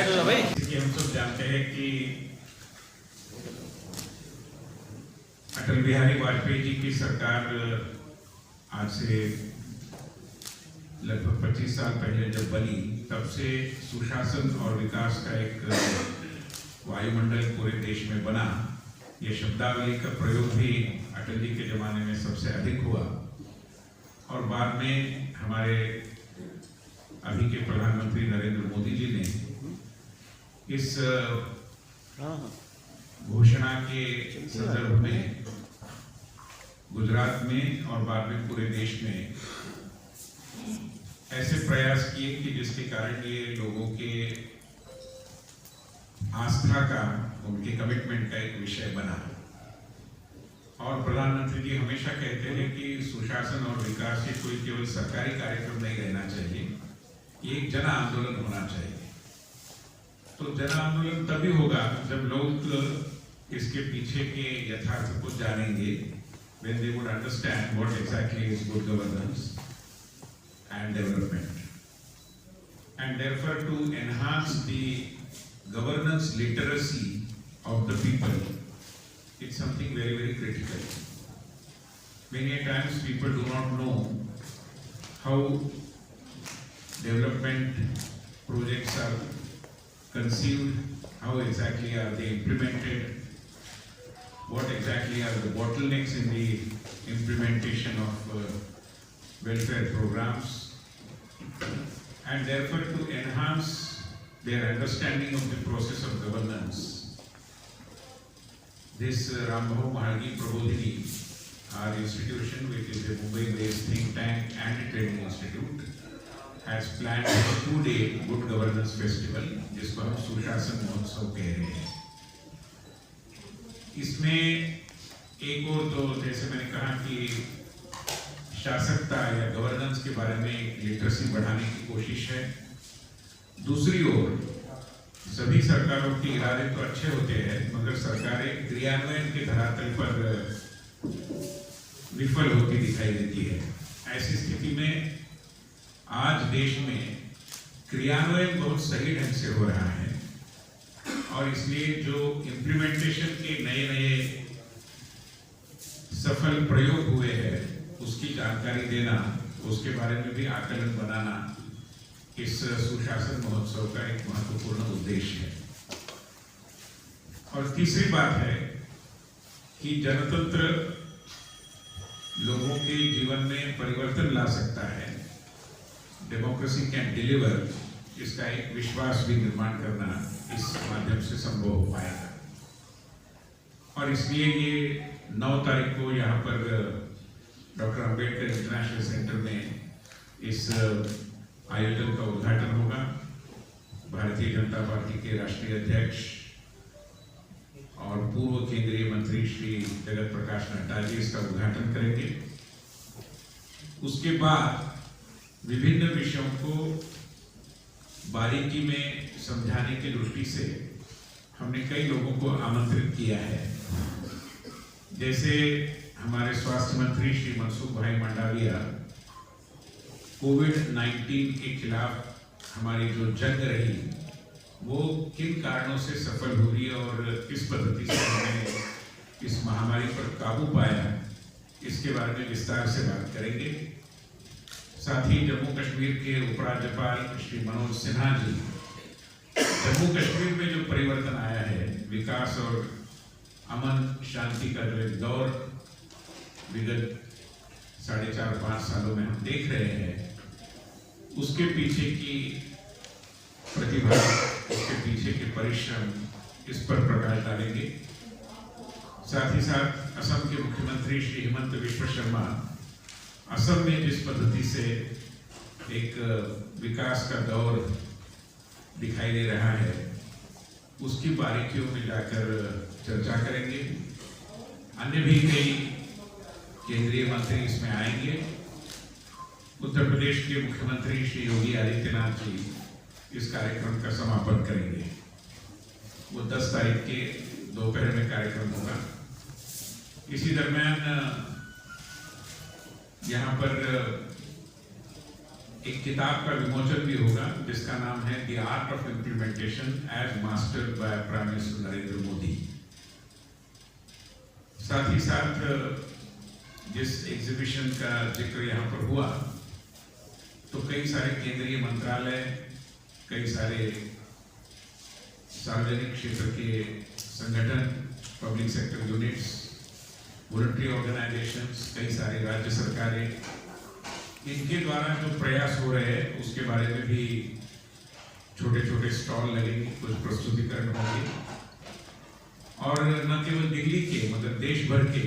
कि हम सब जानते हैं कि अटल बिहारी वाजपेयी जी की सरकार आज से लगभग 25 साल पहले जब बनी, तब से सुशासन और विकास का एक वायुमंडल पूरे देश में बना। ये शब्दावली का प्रयोग भी अटल जी के जमाने में सबसे अधिक हुआ और बाद में हमारे अभी के प्रधानमंत्री नरेंद्र मोदी जी ने इस घोषणा के संदर्भ में गुजरात में और बाद में पूरे देश में ऐसे प्रयास किए कि जिसके कारण ये लोगों के आस्था का, उनके कमिटमेंट का एक विषय बना। और प्रधानमंत्री जी हमेशा कहते हैं कि सुशासन और विकास ये कोई केवल सरकारी कार्यक्रम नहीं रहना चाहिए, ये एक जन आंदोलन होना चाहिए। तो जन आंदोलन तभी होगा जब लोग इसके पीछे के यथार्थ को जानेंगे, when they would understand what exactly is good governance and development. And therefore to enhance the governance literacy of the people, it's something very, very critical. Many times people do not know how development projects are conceived, how exactly are they implemented, what exactly are the bottlenecks in the implementation of welfare programs, and therefore to enhance their understanding of the process of governance. This Rambhau Mahalgi Prabodhini, our institution, which is a Mumbai-based think tank and a training institute, has planned a 2-day Good Governance Festival, जिसको हम सुशासन महोत्सव कह रहे हैं। इसमें एक और तो जैसे मैंने कहा कि शासकता या गवर्नेंस के बारे में एक लिटरेसी बढ़ाने की कोशिश है। दूसरी ओर सभी सरकारों के इरादे तो अच्छे होते हैं, मगर सरकारें क्रियान्वयन के धरातल पर विफल होती दिखाई देती है। ऐसी स्थिति में आज देश में क्रियान्वयन बहुत सही ढंग से हो रहा है और इसलिए जो इम्प्लीमेंटेशन के नए नए सफल प्रयोग हुए हैं उसकी जानकारी देना, उसके बारे में भी आकलन बनाना इस सुशासन महोत्सव का एक महत्वपूर्ण उद्देश्य है। और तीसरी बात है कि जनतंत्र लोगों के जीवन में परिवर्तन ला सकता है। डेमोक्रेसी कैन डिलीवर, इसका एक विश्वास भी निर्माण करना इस माध्यम से संभव हो पाएगा। और इसलिए ये 9 तारीख को यहाँ पर डॉक्टर अंबेडकर इंटरनेशनल सेंटर में इस आयोजन का उद्घाटन होगा। भारतीय जनता पार्टी के राष्ट्रीय अध्यक्ष और पूर्व केंद्रीय मंत्री श्री जगत प्रकाश नड्डा जी इसका उद्घाटन करेंगे। उसके बाद विभिन्न विषयों को बारीकी में समझाने की दृष्टि से हमने कई लोगों को आमंत्रित किया है। जैसे हमारे स्वास्थ्य मंत्री श्री मनसुख भाई मंडाविया कोविड-19 के खिलाफ हमारी जो जंग रही वो किन कारणों से सफल हुई और किस पद्धति से हमने इस महामारी पर काबू पाया, इसके बारे में विस्तार से बात करेंगे। साथ ही जम्मू कश्मीर के उपराज्यपाल श्री मनोज सिन्हा जी, जम्मू कश्मीर में जो परिवर्तन आया है, विकास और अमन शांति का जो एक दौर विगत 4.5-5 सालों में हम देख रहे हैं, उसके पीछे की प्रतिभा, उसके पीछे के परिश्रम, इस पर प्रकाश डालेंगे। साथ ही साथ असम के मुख्यमंत्री श्री हेमंत बिश्व शर्मा असम में जिस पद्धति से एक विकास का दौर दिखाई दे रहा है, उसकी बारीकियों में जाकर चर्चा करेंगे। अन्य भी कई केंद्रीय मंत्री इसमें आएंगे। उत्तर प्रदेश के मुख्यमंत्री श्री योगी आदित्यनाथ जी इस कार्यक्रम का समापन करेंगे। वो 10 तारीख के दोपहर में कार्यक्रम होगा। इसी दरमियान यहाँ पर एक किताब का विमोचन भी होगा जिसका नाम है the art of implementation as mastered by prime minister Narendra Modi. साथ ही साथ जिस एग्जीबिशन का जिक्र यहाँ पर हुआ, तो कई सारे केंद्रीय मंत्रालय, कई सारे सार्वजनिक क्षेत्र के संगठन, public sector units, voluntary organisations, कई सारे राज्य सरकारें, इनके द्वारा जो प्रयास हो रहे हैं उसके बारे में भी छोटे छोटे स्टॉल लगेंगे, कुछ प्रस्तुतिकरण होंगे। और न केवल दिल्ली के मगर देश भर के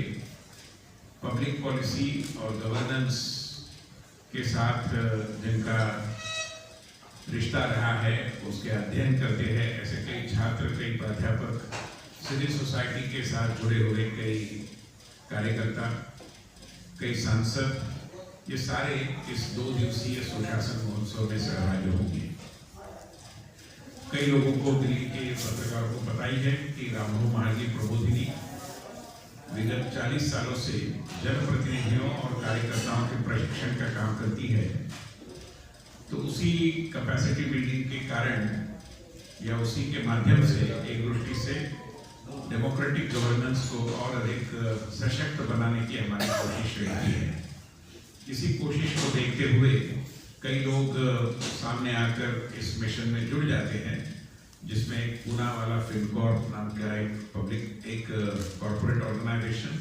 पब्लिक पॉलिसी और गवर्नेंस के साथ जिनका रिश्ता रहा है, उसके अध्ययन करते हैं ऐसे कई छात्र, कई प्राध्यापक, सिविल सोसाइटी के साथ जुड़े हुए कई कार्यकर्ता, कई सांसद, ये सारे इस 2 दिवसीय सुशासन महोत्सव में सहभागी होंगे। कई लोगों को, दिल्ली के पत्रकारों को पता ही है कि राममनोहर महाजी प्रबोधिनी विगत 40 सालों से जनप्रतिनिधियों और कार्यकर्ताओं के प्रशिक्षण का काम करती है। तो उसी कैपेसिटी बिल्डिंग के कारण या उसी के माध्यम से एक दृष्टि से डेमोक्रेटिक गवर्नेंस को और अधिक सशक्त बनाने की हमारी कोशिश रहती है। इसी कोशिश को देखते हुए कई लोग सामने आकर इस मिशन में जुड़ जाते हैं, जिसमें पूनावाला फिल्मकॉर्प नाम का एक कॉर्पोरेट ऑर्गेनाइजेशन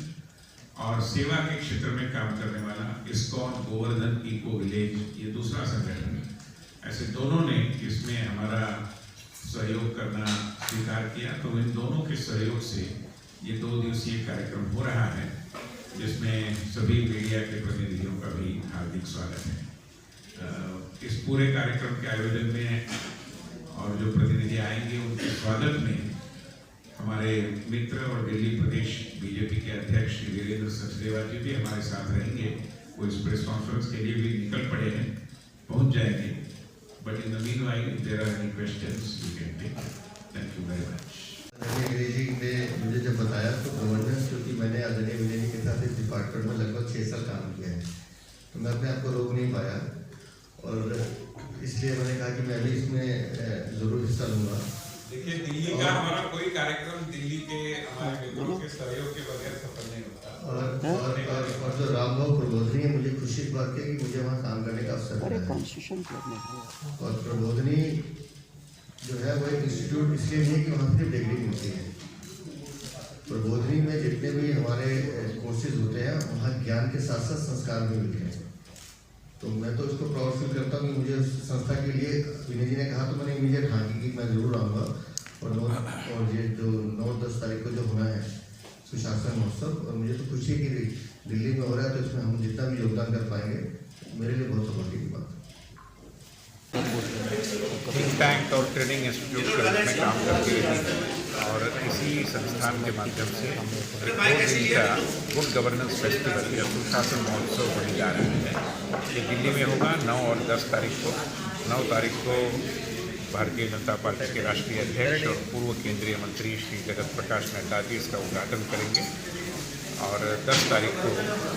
और सेवा के क्षेत्र में काम करने वाला इस्कॉन गोवर्धन इको विलेज, ये दूसरा संगठन है। ऐसे दोनों ने इसमें हमारा सहयोग करना स्वीकार किया। तो इन दोनों के सहयोग से ये 2 दिवसीय कार्यक्रम हो रहा है, जिसमें सभी मीडिया के प्रतिनिधियों का भी हार्दिक स्वागत है। इस पूरे कार्यक्रम के आयोजन में और जो प्रतिनिधि आएंगे उनके स्वागत में हमारे मित्र और दिल्ली प्रदेश बीजेपी के अध्यक्ष श्री वीरेंद्र सचदेवा जी भी हमारे साथ रहेंगे। वो इस प्रेस कॉन्फ्रेंस के लिए भी निकल पड़े हैं, पहुंच जाएंगे। But in the meanwhile if there are any questions you can take. Thank you very much. अंग्रेजी ने मुझे जब बताया तो गवर्नेंस, क्योंकि मैंने आदरणीय विनय जी के साथ इस डिपार्टमेंट में लगभग 6 साल काम किया है, तो मैं अपने आप को रोक नहीं पाया और इसलिए मैंने कहा कि मैं भी इसमें जरूर हिस्सा लूँगा। देखिए, दिल्ली का हमारा कोई कार्यक्रम दिल्ली के हमारे मित्रों के सहयोग के बगैर सफल नहीं होता। और जो रामभाऊ प्रबोधनी है, मुझे खुशी इस बात की कि मुझे वहाँ काम करने का अवसर मिला है। और प्रबोधनी जो है वो एक इंस्टीट्यूट इसलिए नहीं है कि वहाँ सिर्फ डिग्री मिलती है। प्रबोधनी में जितने भी हमारे कोर्सेज होते हैं, वहाँ ज्ञान के साथ साथ संस्कार भी मिलते हैं। तो मैं तो इसको प्राउड फील करता हूँ कि मुझे उस संस्था के लिए विनय जी ने कहा तो मैंने इमीडिएट हाँ की कि मैं जरूर आऊँगा। और ये जो 9-10 तारीख को जो होना है सुशासन महोत्सव, और मुझे तो खुशी है कि दिल्ली में हो रहा है, तो इसमें हम जितना भी योगदान कर पाएंगे मेरे लिए बहुत सौभाग्य की बात है। थिंक टैंक और ट्रेनिंग इंस्टीट्यूट के रूप में काम करती रही और इसी संस्थान के माध्यम से 2 दिन का गुड गवर्नेंस फेस्टिवल या सुशासन महोत्सव होने जा रहा है। ये दिल्ली में होगा 9 और 10 तारीख को। 9 तारीख को भारतीय जनता पार्टी के राष्ट्रीय अध्यक्ष और पूर्व केंद्रीय मंत्री श्री जगत प्रकाश नड्डा जी इसका उद्घाटन करेंगे और 10 तारीख को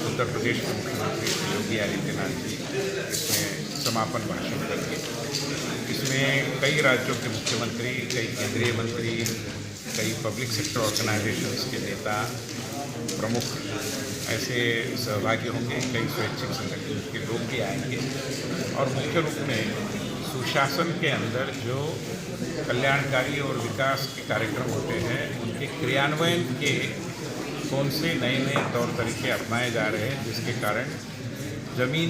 उत्तर प्रदेश के मुख्यमंत्री श्री योगी आदित्यनाथ जी इसमें समापन भाषण करेंगे। इसमें कई राज्यों के मुख्यमंत्री, कई केंद्रीय मंत्री, कई पब्लिक सेक्टर ऑर्गेनाइजेशंस के नेता, प्रमुख ऐसे सहभागी होंगे। कई स्वैच्छिक संगठन के लोग भी आएंगे और मुख्य रूप में सुशासन के अंदर जो कल्याणकारी और विकास के कार्यक्रम होते हैं, उनके क्रियान्वयन के कौन से नए नए तौर तरीके अपनाए जा रहे हैं, जिसके कारण ज़मीन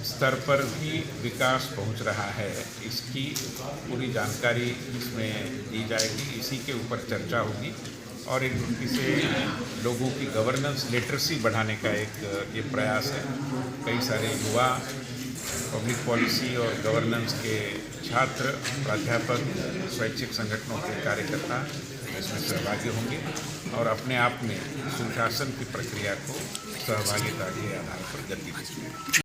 स्तर पर भी विकास पहुंच रहा है, इसकी पूरी जानकारी इसमें दी जाएगी। इसी के ऊपर चर्चा होगी और एक दृष्टि से लोगों की गवर्नेंस लिटरेसी बढ़ाने का एक ये प्रयास है। कई सारे युवा पब्लिक पॉलिसी और गवर्नेंस के छात्र, प्राध्यापक, स्वैच्छिक संगठनों के कार्यकर्ता इसमें सहभागी होंगे और अपने आप में सुशासन की प्रक्रिया को सहभागिता के आधार पर गति देंगे।